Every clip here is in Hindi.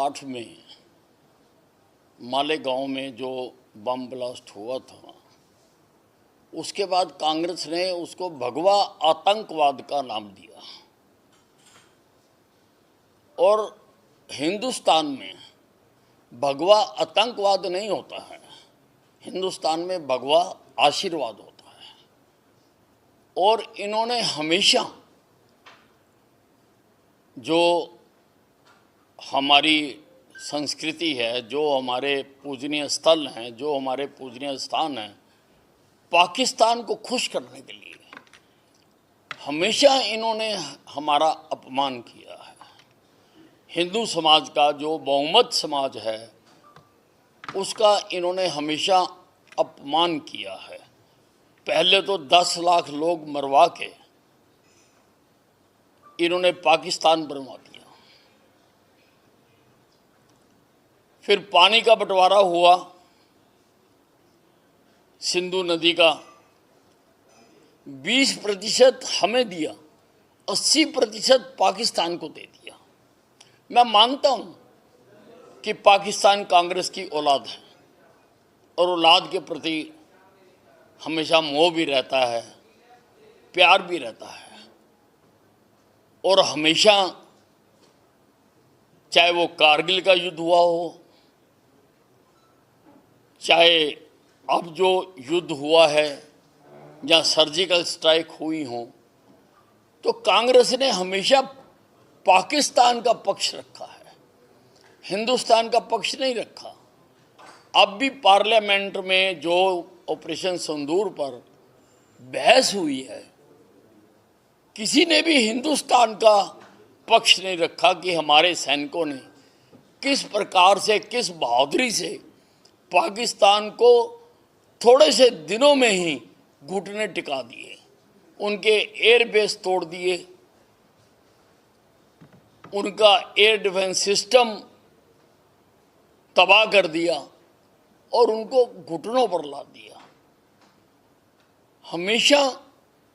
2008 में मालेगांव में जो बम ब्लास्ट हुआ था, उसके बाद कांग्रेस ने उसको भगवा आतंकवाद का नाम दिया। और हिंदुस्तान में भगवा आतंकवाद नहीं होता है, हिंदुस्तान में भगवा आशीर्वाद होता है। और इन्होंने हमेशा जो हमारी संस्कृति है, जो हमारे पूजनीय स्थल हैं, जो हमारे पूजनीय स्थान हैं, पाकिस्तान को खुश करने के लिए हमेशा इन्होंने हमारा अपमान किया है। हिंदू समाज का जो बहुमत समाज है उसका इन्होंने हमेशा अपमान किया है। पहले तो 10 लाख लोग मरवा के इन्होंने पाकिस्तान बनवा दिया। फिर पानी का बंटवारा हुआ, सिंधु नदी का 20% हमें दिया, 80% पाकिस्तान को दे दिया। मैं मानता हूं कि पाकिस्तान कांग्रेस की औलाद है और औलाद के प्रति हमेशा मोह भी रहता है, प्यार भी रहता है। और हमेशा, चाहे वो कारगिल का युद्ध हुआ हो, चाहे अब जो युद्ध हुआ है या सर्जिकल स्ट्राइक हुई हो, तो कांग्रेस ने हमेशा पाकिस्तान का पक्ष रखा है, हिंदुस्तान का पक्ष नहीं रखा। अब भी पार्लियामेंट में जो ऑपरेशन सिंदूर पर बहस हुई है, किसी ने भी हिंदुस्तान का पक्ष नहीं रखा कि हमारे सैनिकों ने किस प्रकार से, किस बहादुरी से पाकिस्तान को थोड़े से दिनों में ही घुटने टिका दिए, उनके एयरबेस तोड़ दिए, उनका एयर डिफेंस सिस्टम तबाह कर दिया और उनको घुटनों पर ला दिया। हमेशा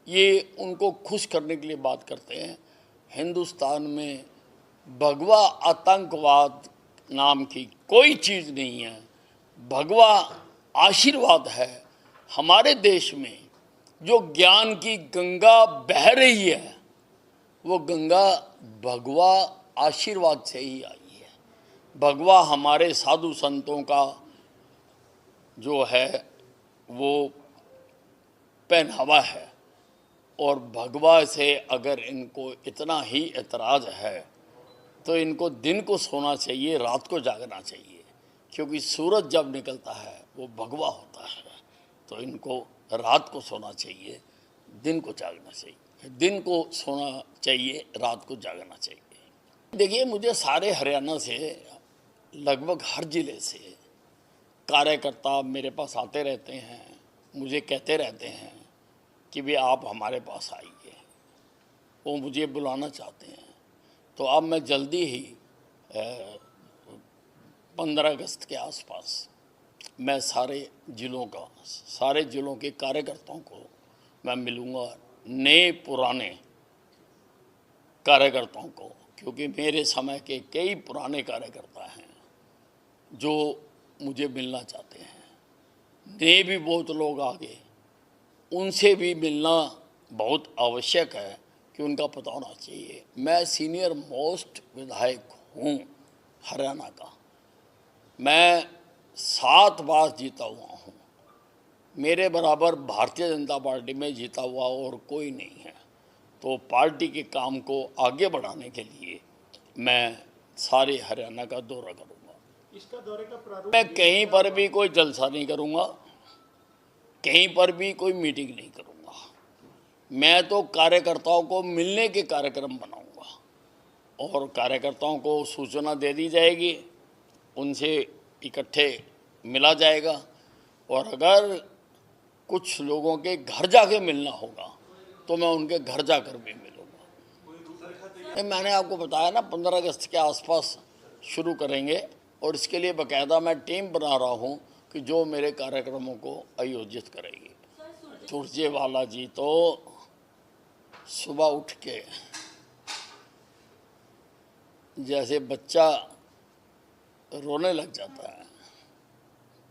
ये उनको खुश करने के लिए बात करते हैं। हिंदुस्तान में भगवा आतंकवाद नाम की कोई चीज़ नहीं है, भगवा आशीर्वाद है। हमारे देश में जो ज्ञान की गंगा बह रही है, वो गंगा भगवा आशीर्वाद से ही आई है। भगवा हमारे साधु संतों का जो है वो पहनावा है। और भगवा से अगर इनको इतना ही एतराज़ है तो इनको दिन को सोना चाहिए, रात को जागना चाहिए, क्योंकि सूरज जब निकलता है वो भगवा होता है। तो इनको रात को सोना चाहिए, दिन को जागना चाहिए, दिन को सोना चाहिए, रात को जागना चाहिए। देखिए, मुझे सारे हरियाणा से, लगभग हर ज़िले से कार्यकर्ता मेरे पास आते रहते हैं, मुझे कहते रहते हैं कि भी आप हमारे पास आइए, वो मुझे बुलाना चाहते हैं। तो अब मैं जल्दी ही 15 अगस्त के आसपास मैं सारे ज़िलों के कार्यकर्ताओं को मैं मिलूँगा, नए पुराने कार्यकर्ताओं को, क्योंकि मेरे समय के कई पुराने कार्यकर्ता हैं जो मुझे मिलना चाहते हैं। नए भी बहुत लोग आ गए, उनसे भी मिलना बहुत आवश्यक है कि उनका पता होना चाहिए। मैं सीनियर मोस्ट विधायक हूँ हरियाणा का, मैं 7 बार जीता हुआ हूँ। मेरे बराबर भारतीय जनता पार्टी में जीता हुआ और कोई नहीं है। तो पार्टी के काम को आगे बढ़ाने के लिए मैं सारे हरियाणा का दौरा करूँगा। इसका दौरे का प्रारूप मैं कहीं पर भी कोई जलसा नहीं करूँगा, कहीं पर भी कोई मीटिंग नहीं करूँगा। मैं तो कार्यकर्ताओं को मिलने के कार्यक्रम बनाऊँगा और कार्यकर्ताओं को सूचना दे दी जाएगी, उनसे इकट्ठे मिला जाएगा। और अगर कुछ लोगों के घर जाके मिलना होगा तो मैं उनके घर जाकर भी मिलूँगा। मैंने आपको बताया ना, 15 अगस्त के आसपास शुरू करेंगे और इसके लिए बाकायदा मैं टीम बना रहा हूँ कि जो मेरे कार्यक्रमों को आयोजित करेगी। सुरजेवाला जी तो सुबह उठ के जैसे बच्चा रोने लग जाता है,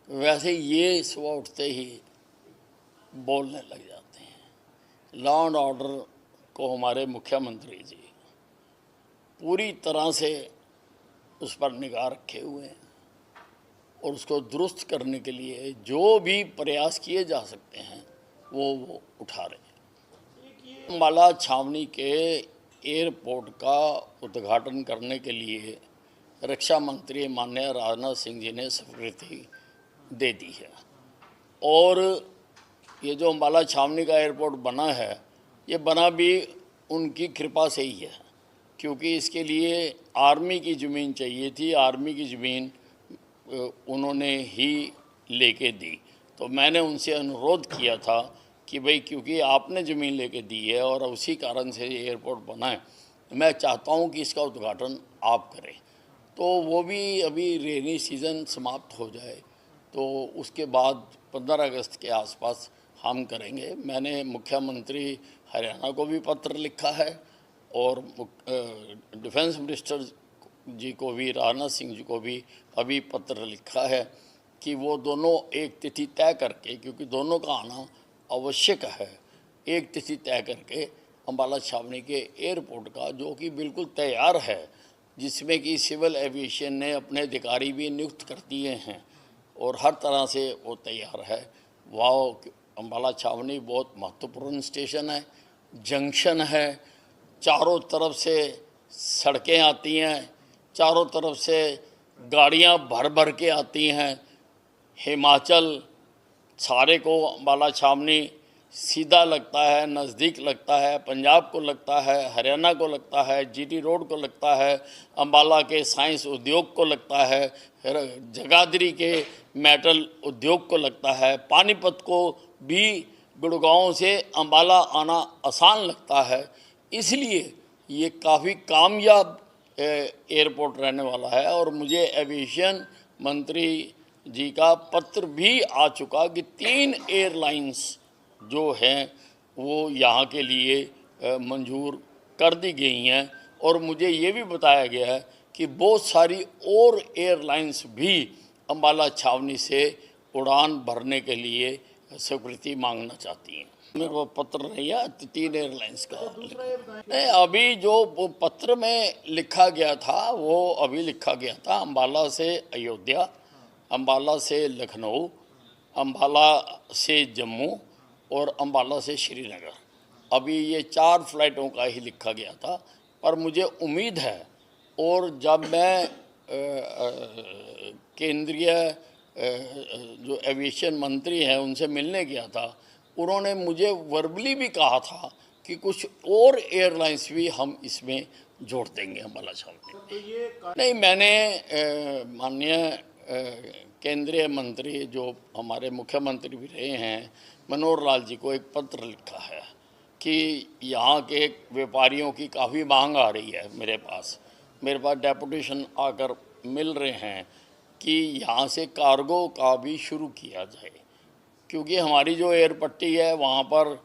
वैसे ये सुबह उठते ही बोलने लग जाते हैं। लॉ एंड ऑर्डर को हमारे मुख्यमंत्री जी पूरी तरह से उस पर निगाह रखे हुए हैं और उसको दुरुस्त करने के लिए जो भी प्रयास किए जा सकते हैं वो उठा रहे हैं। अंबाला छावनी के एयरपोर्ट का उद्घाटन करने के लिए रक्षा मंत्री माननीय राजनाथ सिंह जी ने स्वीकृति दे दी है और ये जो अंबाला छावनी का एयरपोर्ट बना है, ये बना भी उनकी कृपा से ही है, क्योंकि इसके लिए आर्मी की ज़मीन चाहिए थी। आर्मी की ज़मीन उन्होंने ही लेके दी, तो मैंने उनसे अनुरोध किया था कि भाई क्योंकि आपने ज़मीन लेके दी है और उसी कारण से एयरपोर्ट बना है, मैं चाहता हूं कि इसका उद्घाटन आप करें। तो वो भी अभी रेनी सीज़न समाप्त हो जाए तो उसके बाद 15 अगस्त के आसपास हम करेंगे। मैंने मुख्यमंत्री हरियाणा को भी पत्र लिखा है और डिफेंस मिनिस्टर जी को भी, राजनाथ सिंह जी को भी अभी पत्र लिखा है कि वो दोनों एक तिथि तय करके, क्योंकि दोनों का आना आवश्यक है, एक तिथि तय करके अंबाला छावनी के एयरपोर्ट का, जो कि बिल्कुल तैयार है, जिसमें कि सिविल एविएशन ने अपने अधिकारी भी नियुक्त कर दिए हैं और हर तरह से वो तैयार है। वह अंबाला छावनी बहुत महत्वपूर्ण स्टेशन है, जंक्शन है, चारों तरफ से सड़कें आती हैं, चारों तरफ से गाड़ियां भर भर के आती हैं। हिमाचल सारे को अंबाला छावनी सीधा लगता है, नज़दीक लगता है, पंजाब को लगता है, हरियाणा को लगता है, जीटी रोड को लगता है, अंबाला के साइंस उद्योग को लगता है, जगाधरी के मेटल उद्योग को लगता है, पानीपत को भी गुड़गांव से अंबाला आना आसान लगता है। इसलिए ये काफ़ी कामयाब एयरपोर्ट रहने वाला है और मुझे एविएशन मंत्री जी का पत्र भी आ चुका कि 3 एयरलाइंस जो हैं वो यहाँ के लिए मंजूर कर दी गई हैं और मुझे ये भी बताया गया है कि बहुत सारी और एयरलाइंस भी अंबाला छावनी से उड़ान भरने के लिए स्वीकृति मांगना चाहती हैं। मेरे को पत्र नहीं है 3 एयरलाइंस का। नहीं, अभी जो वो पत्र में लिखा गया था वो अभी लिखा गया था अंबाला से अयोध्या, अंबाला से लखनऊ, अंबाला से जम्मू और अंबाला से श्रीनगर। अभी ये 4 फ्लाइटों का ही लिखा गया था, पर मुझे उम्मीद है, और जब मैं केंद्रीय जो एविएशन मंत्री हैं उनसे मिलने गया था, उन्होंने मुझे वर्बली भी कहा था कि कुछ और एयरलाइंस भी हम इसमें जोड़ देंगे अंबाला छावनी। तो नहीं, मैंने माननीय केंद्रीय मंत्री जो हमारे मुख्यमंत्री भी रहे हैं मनोहर लाल जी को एक पत्र लिखा है कि यहाँ के व्यापारियों की काफ़ी मांग आ रही है। मेरे पास डेपुटेशन आकर मिल रहे हैं कि यहाँ से कार्गो का भी शुरू किया जाए, क्योंकि हमारी जो एयर पट्टी है वहाँ पर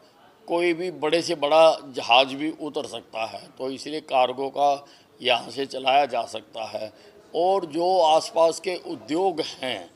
कोई भी बड़े से बड़ा जहाज़ भी उतर सकता है, तो इसलिए कार्गो का यहाँ से चलाया जा सकता है। और जो आसपास के उद्योग हैं,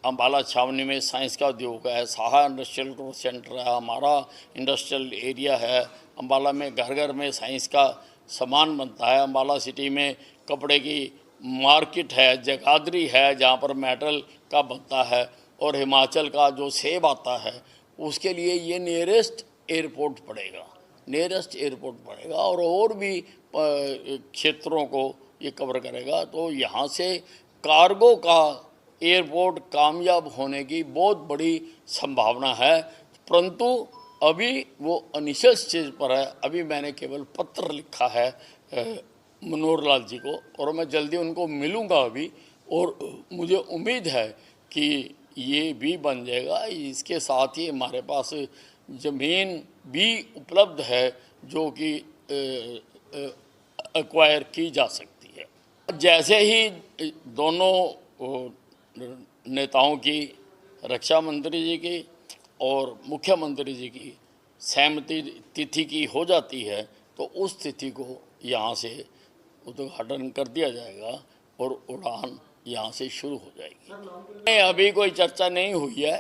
अंबाला छावनी में साइंस का उद्योग है, साहा इंडस्ट्रियल ग्रोथ सेंटर है, हमारा इंडस्ट्रियल एरिया है, अंबाला में घर घर में साइंस का सामान बनता है, अंबाला सिटी में कपड़े की मार्केट है, जगाधरी है जहाँ पर मेटल का बनता है, और हिमाचल का जो सेब आता है उसके लिए ये नियरेस्ट एयरपोर्ट पड़ेगा और भी क्षेत्रों को ये कवर करेगा। तो यहाँ से कार्गो का एयरपोर्ट कामयाब होने की बहुत बड़ी संभावना है, परंतु अभी वो इनिशियल स्टेज पर है। अभी मैंने केवल पत्र लिखा है मनोहर लाल जी को और मैं जल्दी उनको मिलूँगा अभी, और मुझे उम्मीद है कि ये भी बन जाएगा। इसके साथ ही हमारे पास ज़मीन भी उपलब्ध है जो कि एक्वायर की जा सकती है। जैसे ही दोनों नेताओं की, रक्षा मंत्री जी की और मुख्यमंत्री जी की सहमति तिथि की हो जाती है तो उस तिथि को यहाँ से उद्घाटन कर दिया जाएगा और उड़ान यहाँ से शुरू हो जाएगी। नहीं, अभी कोई चर्चा नहीं हुई है।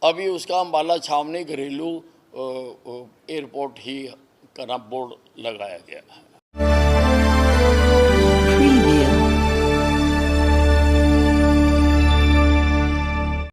अभी उसका अम्बाला छावनी घरेलू एयरपोर्ट ही का बोर्ड लगाया गया है।